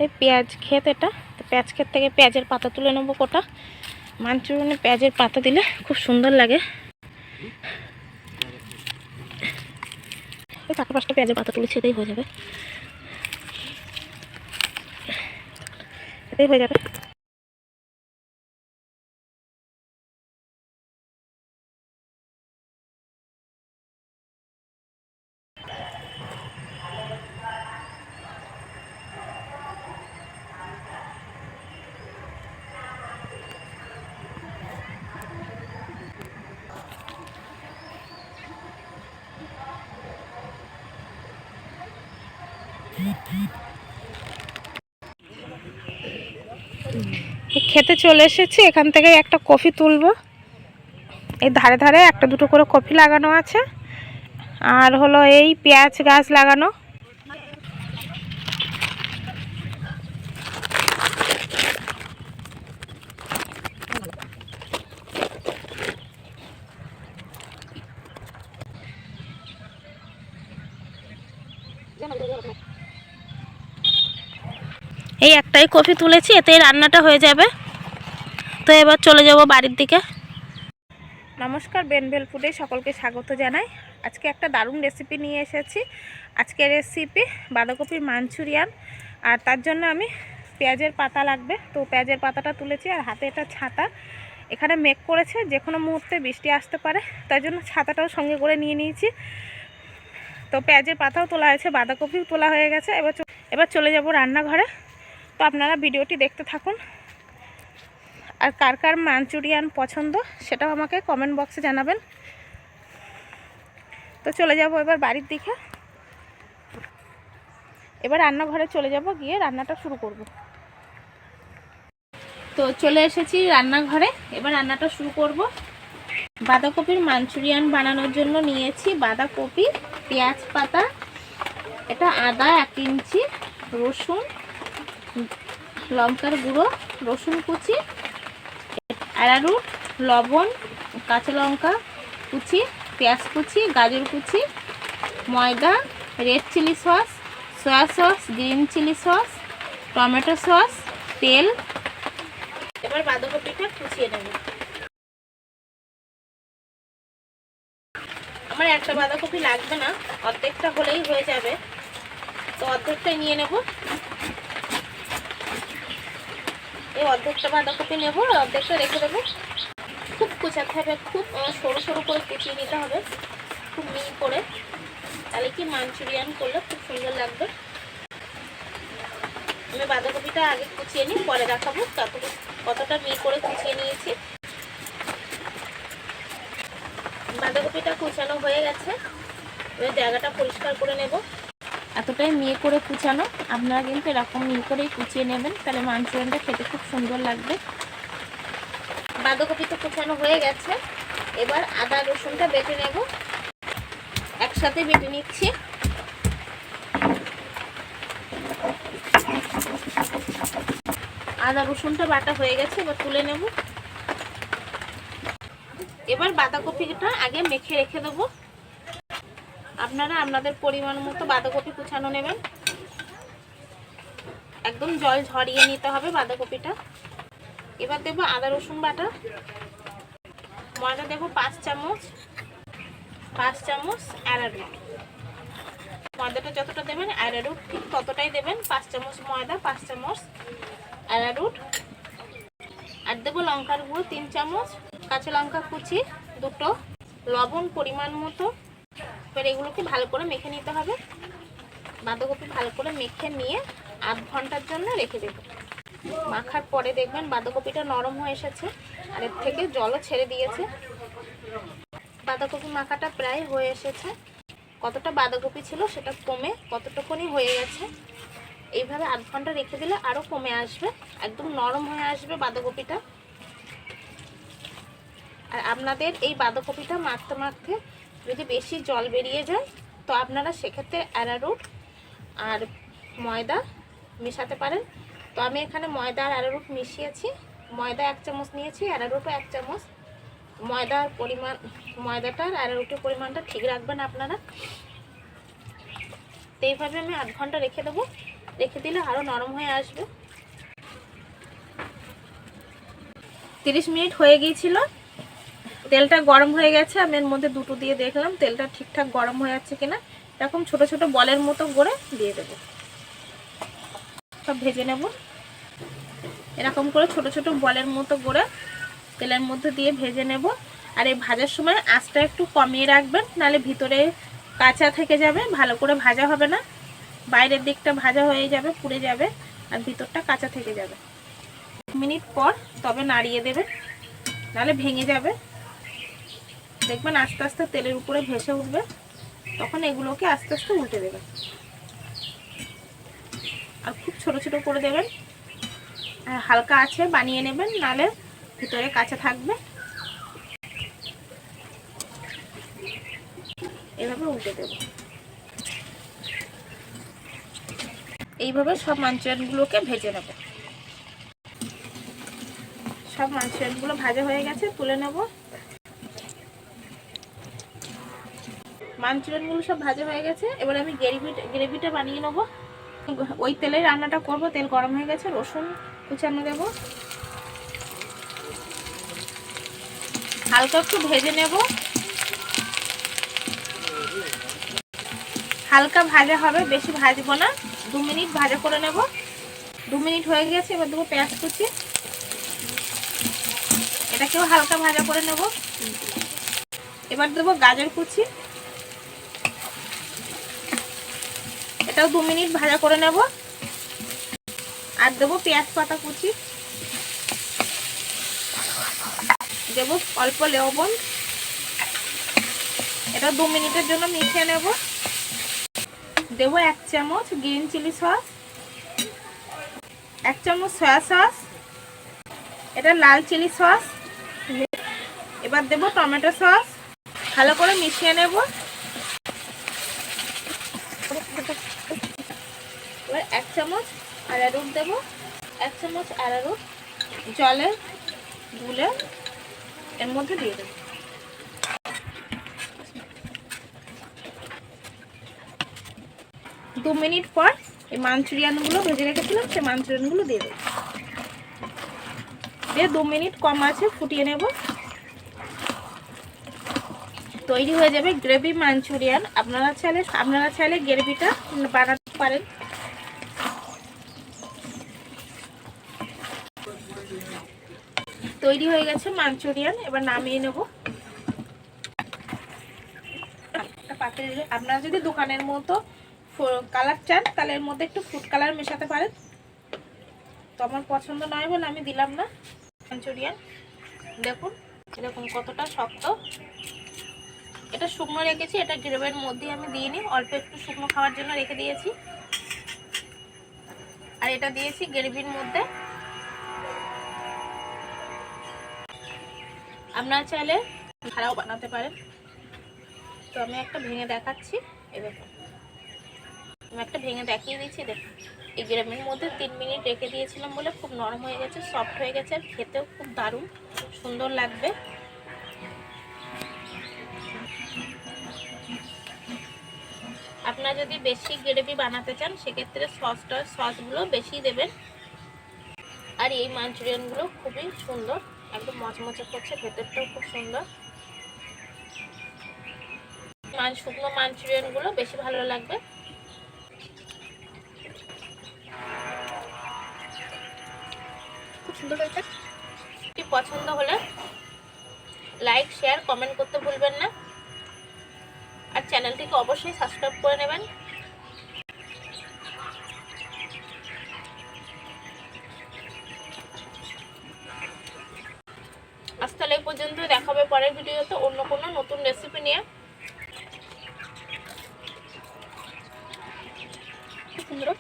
এই পেঁয়াজ ক্ষেত, এটা তো পেঁয়াজ ক্ষেত থেকে পেঁয়াজের পাতা তুলে নেবো কোটা। মাঞ্চুরিয়ানে পেঁয়াজের পাতা দিলে খুব সুন্দর লাগে। এই 4-5টা পেঁয়াজের পাতা তুলেছি, এটাই হয়ে যাবে, এটাই হয়ে যাবে। খেতে চলে এসেছি, এখান থেকে একটা কফি তুলবো। এই ধারে ধারে একটা দুটো করে কফি লাগানো আছে, আর হলো এই পেঁয়াজ গাছ লাগানো। এই একটাই কফি তুলেছি, এতেই রান্নাটা হয়ে যাবে। তো এবার চলে যাব বাড়ির দিকে। নমস্কার, বেনভেল ফুডে সকলকে স্বাগত জানাই। আজকে একটা দারুণ রেসিপি নিয়ে এসেছি। আজকের রেসিপি বাঁধাকপির মাঞ্চুরিয়ান, আর তার জন্য আমি পেঁয়াজের পাতা লাগবে। তো পেঁয়াজের পাতাটা তুলেছি, আর হাতে একটা ছাতা। এখানে মেঘ করেছে, যে কোনো মুহূর্তে বৃষ্টি আসতে পারে, তাই জন্য ছাতাটাও সঙ্গে করে নিয়ে নিয়েছি। তো পেঁয়াজের পাতাও তোলা হয়েছে, বাঁধাকপিও তোলা হয়ে গেছে। এবার চলে যাব রান্নাঘরে। তো আপনারা ভিডিওটি দেখতে থাকুন। আর কার কার মাঞ্চুরিয়ান পছন্দ সেটাও আমাকে কমেন্ট বক্সে জানাবেন। তো চলে যাব এবার বাড়ির দিকে। এবার রান্নাঘরে চলে যাব, গিয়ে রান্নাটা শুরু করব। তো চলে এসেছি রান্নাঘরে, এবার রান্নাটা শুরু করব। বাঁধাকপির মাঞ্চুরিয়ান বানানোর জন্য নিয়েছি বাঁধাকপি, পেঁয়াজ পাতা, এটা আদা 1 ইঞ্চি, রসুন, লঙ্কার গুঁড়ো, রসুন কুচি, arrowroot, লবণ, কাঁচা লঙ্কা কুচি, পেঁয়াজ কুচি, গাজর কুচি, ময়দা, red chilli sauce, soya sauce, green chilli sauce, tomato sauce, তেল। এবার বাঁধাকপিটা কুচিয়ে নেব। আমার একটা বাঁধাকপি লাগবে না, অর্ধেকটা হলেই হয়ে যাবে। তো অর্ধেকটাই নিয়ে নেব। এই অর্ধেকটা বাঁধাকপি নেব, অর্ধেকটা রেখে দেবো। খুব কুচাতে হবে, খুব সরু সরু করে কুচিয়ে নিতে হবে, খুব মিহি করে, তাহলে কি মাঞ্চুরিয়ান করলে খুব সুন্দর লাগবে। আমি বাঁধাকপিটা আগে কুচিয়ে নিই, পরে দেখাবো কতটা মিহি করে কুচিয়ে নিয়েছি। বাঁধাকপিটা কুচানো হয়ে গেছে, এবার জায়গাটা পরিষ্কার করে নেব। এতটাই মিহি করে কুচানো, আপনারা কিন্তু এরকম মিহি করেই কুচিয়ে নেবেন, তাহলে মাঞ্চুরিয়ানটা খেতে খুব সুন্দর লাগবে। বাঁধাকপি তো কুচানো হয়ে গেছে, এবার আদা রসুনটা বেটে নেব। একসাথে বেটে নিচ্ছি। আদা রসুনটা বাটা হয়ে গেছে, এবার তুলে নেব। এবার বাঁধাকপিটা আগে মেখে রেখে দেবো। আপনারা আপনাদের পরিমাণ মতো বাঁধাকপি কুচানো নেবেন, একদম জল ঝরিয়ে নিতে হবে বাঁধাকপিটা। এবার দেবো আদা রসুন বাটা, ময়দা দেবো 5 চামচ, 5 চামচ arrowroot। ময়দাটা যতটা দেবেন arrowroot ঠিক ততটাই দেবেন। 5 চামচ ময়দা, 5 চামচ arrowroot। আর দেবো লঙ্কার গুঁড়ো 3 চামচ, কাঁচা লঙ্কা কুচি 2টো, লবণ পরিমাণ মতো। এবার এগুলোকে ভালো করে মেখে নিতে হবে। বাঁধাকপি ভালো করে মেখে নিয়ে আধ ঘন্টার জন্য রেখে দেবো। মাখার পরে দেখবেন বাঁধাকপিটা নরম হয়ে এসেছে, আর এর থেকে জলও ছেড়ে দিয়েছে। বাঁধাকপি মাখাটা প্রায় হয়ে এসেছে। কতটা বাঁধাকপি ছিল সেটা কমে কতটুকুনি হয়ে গেছে। এইভাবে আধ ঘন্টা রেখে দিলে আরও কমে আসবে, একদম নরম হয়ে আসবে বাঁধাকপিটা। আর আপনাদের এই বাঁধাকপিটা মাখতে মাখতে যদি বেশি জল বেরিয়ে যায়, তো আপনারা সেক্ষেত্রে arrowroot আর ময়দা মেশাতে পারেন। তো আমি এখানে ময়দা আর arrowroot মিশিয়েছি। ময়দা 1 চামচ নিয়েছি, arrowrootও 1 চামচ। ময়দাটার arrowrootর পরিমাণটা ঠিক রাখবেন আপনারা। তো এইভাবে আমি আধ ঘন্টা রেখে দেবো। রেখে দিলে আরও নরম হয়ে আসবে। 30 মিনিট হয়ে গিয়েছিল, তেলটা গরম হয়ে গেছে। আমি এর মধ্যে দুটো দিয়ে দেখলাম তেলটা ঠিকঠাক গরম হয়ে যাচ্ছে কিনা। এরকম ছোট ছোট বলের মতো করে দিয়ে দেবো, সব ভেজে নেব। এরকম করে ছোট ছোট বলের মতো করে তেলের মধ্যে দিয়ে ভেজে নেব। আর এই ভাজার সময় আঁচটা একটু কমিয়ে রাখবেন, নাহলে ভিতরে কাঁচা থেকে যাবে, ভালো করে ভাজা হবে না। বাইরের দিকটা ভাজা হয়ে যাবে, পুড়ে যাবে, আর ভিতরটা কাঁচা থেকে যাবে। 1 মিনিট পর তবে নাড়িয়ে দেবেন, নাহলে ভেঙে যাবে। দেখবেন আস্তে আস্তে তেলের উপরে ভেসে উঠবে, তখন এগুলোকে আস্তে আস্তে উল্টে দেবেন। আর খুব ছোট ছোট করে দেবেন, হালকা আছে বানিয়ে নেবেন, নাহলে ভিতরে কাঁচা থাকবে। এভাবে উল্টে দেব। এইভাবে সব মাঞ্চুরিয়ানগুলোকে ভেজে নেব। সব মাঞ্চুরিয়ানগুলো ভাজা হয়ে গেছে, তুলে নেব। মাঞ্চুরিয়ানগুলো সব ভাজা হয়ে গেছে, এবার আমি গ্রেভিটা বানিয়ে নেব। ওই তেলে রান্নাটা করব। তেল গরম হয়ে গেছে, রসুন কুচানো দেব, হালকা একটু ভেজে নেব। হালকা ভাজা হবে, বেশি ভাজবো না, 2 মিনিট ভাজা করে নেব। 2 মিনিট হয়ে গেছে, এবার দেবো পেঁয়াজ কুচি। এটাকেও হালকা ভাজা করে নেব। এবার দেবো গাজর কুচি, এটাও 2 মিনিট ভাজা করে নেব। আর দেবো পেঁয়াজ পাতা কুচি, দেবো অল্প লবণ। এটা 2 মিনিটের জন্য মিশিয়ে নেব। দেবো 1 চামচ গ্রিন চিলি সস, 1 চামচ সয়া সস, এটা লাল চিলি সস। এবার দেবো টমেটো সস, ভালো করে মিশিয়ে নেব। এবার 1 চামচ arrowroot দেবো, 1 চামচ arrowroot জলে গুলে এর মধ্যে দিয়ে দেবো। দু মিনিট পর এই মাঞ্চুরিয়ানগুলো ভেজে রেখেছিলাম, সেই মাঞ্চুরিয়ানগুলো দিয়ে দেবো। দিয়ে 2 মিনিট কম আছে, ফুটিয়ে নেব। তৈরি হয়ে যাবে গ্রেভি মাঞ্চুরিয়ান। আপনারা চাইলে গ্রেভিটা বানাতে পারেন। তৈরি হয়ে গেছে মাঞ্চুরিয়ান, এবার নামিয়ে নেব। আপনারা যদি দোকানের মতো কালার চান, তাহলে এর মধ্যে একটু ফুড কালার মেশাতে পারেন। তো আমার পছন্দ নয় বলে আমি দিলাম না। মাঞ্চুরিয়ান দেখুন এরকম কতটা শক্ত। এটা শুকনো রেখেছি, এটা গ্রেভির মধ্যে আমি দিইনি, অল্প একটু শুকনো খাওয়ার জন্য রেখে দিয়েছি। আর এটা দিয়েছি গ্রেভির মধ্যে। আপনারা চাইলে ছাড়াও বানাতে পারেন। তো আমি একটা ভেঙে দেখাচ্ছি, এই দেখুন আমি একটা ভেঙে দেখিয়ে দিচ্ছি। দেখুন এই গ্রেভির মধ্যে 3 মিনিট রেখে দিয়েছিলাম বলে খুব নরম হয়ে গেছে, সফট হয়ে গেছে, আর খেতেও খুব দারুণ সুন্দর লাগবে। আপনারা যদি বেশি গ্রেভি বানাতে চান, সেক্ষেত্রে সসগুলো বেশি দেবেন। আর এই মাঞ্চুরিয়ানগুলো খুবই সুন্দর, একদম মচমচে করছে, ভেতরটাও খুব সুন্দর। শুকনো মাঞ্চুরিয়ানগুলো বেশি ভালো লাগবে। খুব সুন্দর হয়েছে। পছন্দ হলে লাইক, শেয়ার, কমেন্ট করতে ভুলবেন না। আর চ্যানেলটিকে অবশ্যই সাবস্ক্রাইব করে নেবেন। আজ তাহলে এই পর্যন্ত, দেখা হবে পরের ভিডিওতে অন্য কোনো নতুন রেসিপি নিয়ে। খুব সুন্দর।